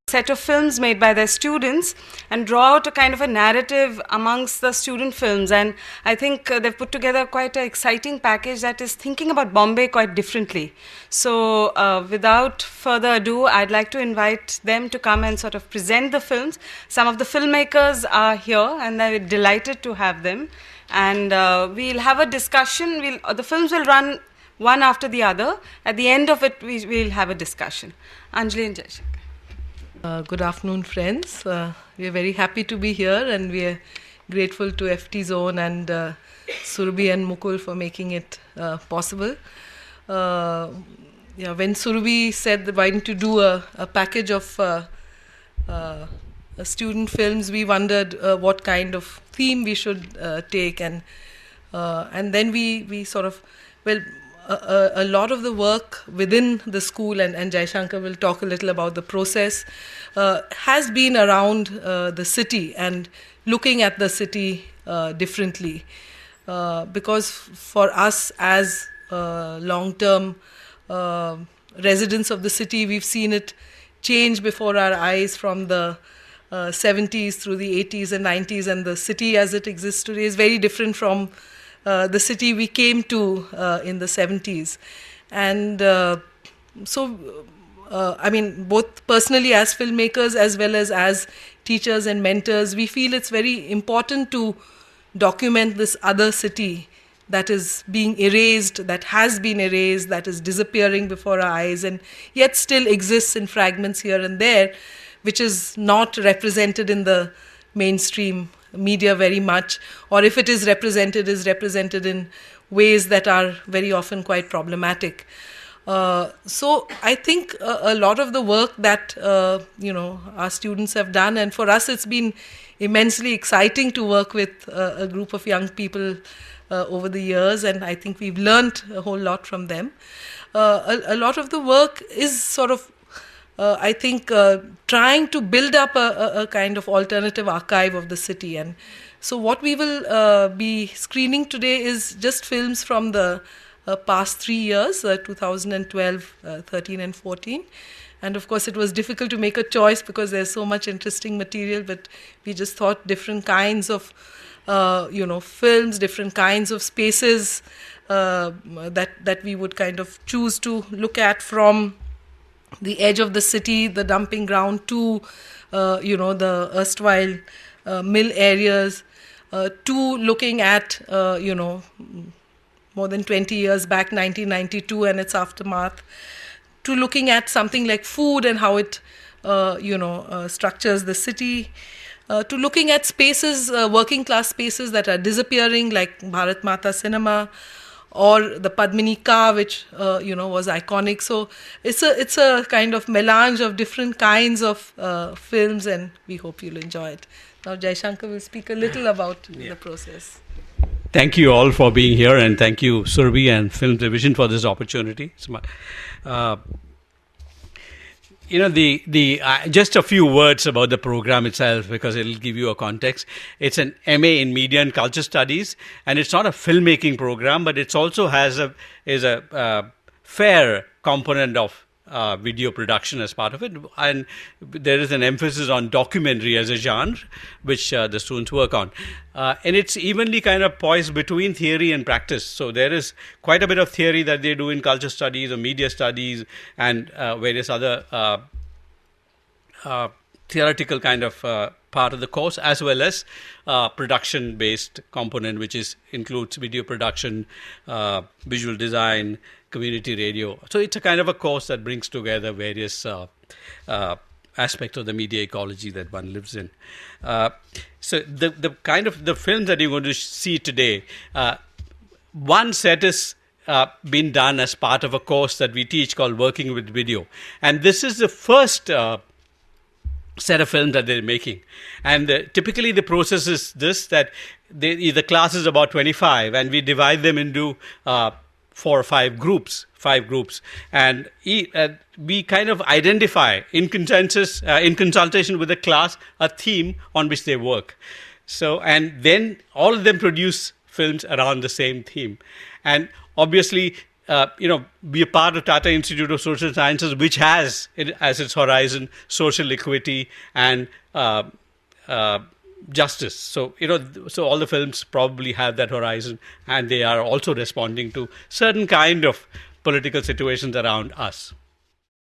set of films made by their students and draw out a kind of a narrative amongst the student films. And I think they've put together quite an exciting package that is thinking about Bombay quite differently. So without further ado, I'd like to invite them to come and sort of present the films. Some of the filmmakers are here and they're delighted to have them. And we'll have a discussion. The films will run one after the other. At the end of it, we'll have a discussion. Anjali and Jayasankar. Good afternoon, friends. We are very happy to be here, and we are grateful to THEfdZONE and Surabhi and Mukul for making it possible. When Surabhi said that why don't you do a package of student films, we wondered what kind of theme we should take, and then we sort of, a lot of the work within the school, and Jayasankar will talk a little about the process, has been around the city and looking at the city differently. Because for us as long-term residents of the city, we've seen it change before our eyes from the 70s through the 80s and 90s, and the city as it exists today is very different from the city we came to in the 70s. And both personally as filmmakers as well as teachers and mentors, we feel it's very important to document this other city that is being erased, that has been erased, that is disappearing before our eyes, and yet still exists in fragments here and there, which is not represented in the mainstream media very much, or if it is represented in ways that are very often quite problematic. So I think a lot of the work that our students have done, and for us it's been immensely exciting to work with a group of young people over the years, and I think we've learnt a whole lot from them. A lot of the work is sort of trying to build up a kind of alternative archive of the city. And so what we will be screening today is just films from the past 3 years, 2012, 13 and 14. And of course it was difficult to make a choice because there's so much interesting material, but we just thought different kinds of films, different kinds of spaces that we would kind of choose to look at, from the edge of the city, the dumping ground, to the erstwhile mill areas, to looking at more than 20 years back, 1992 and its aftermath, to looking at something like food and how it structures the city, to looking at spaces, working class spaces that are disappearing, like Bharat Mata Cinema, or the Padmini Ka, which was iconic. So it's a kind of melange of different kinds of films, and we hope you'll enjoy it. Now Jayasankar will speak a little about the process. Thank you all for being here, and thank you Surabhi and Film Division for this opportunity. Just a few words about the program itself, because it'll give you a context. It's an MA in Media and Culture Studies, and it's not a filmmaking program, but it also has a fair component of video production as part of it, and there is an emphasis on documentary as a genre, which the students work on, and it's evenly kind of poised between theory and practice. So there is quite a bit of theory that they do in culture studies or media studies and various other theoretical kind of part of the course, as well as production-based component, which includes video production, visual design, community radio. So it's a kind of a course that brings together various aspects of the media ecology that one lives in. So the kind of the films that you're going to see today, one set is been done as part of a course that we teach called Working with Video. And this is the first set of films that they're making. And typically the process is this, that the class is about 25, and we divide them into 4 or 5 groups, and we kind of identify in consensus, in consultation with the class, a theme on which they work. So, and then all of them produce films around the same theme. And obviously, be a part of Tata Institute of Social Sciences, which has as its horizon social equity and justice. So, so all the films probably have that horizon, and they are also responding to certain kind of political situations around us.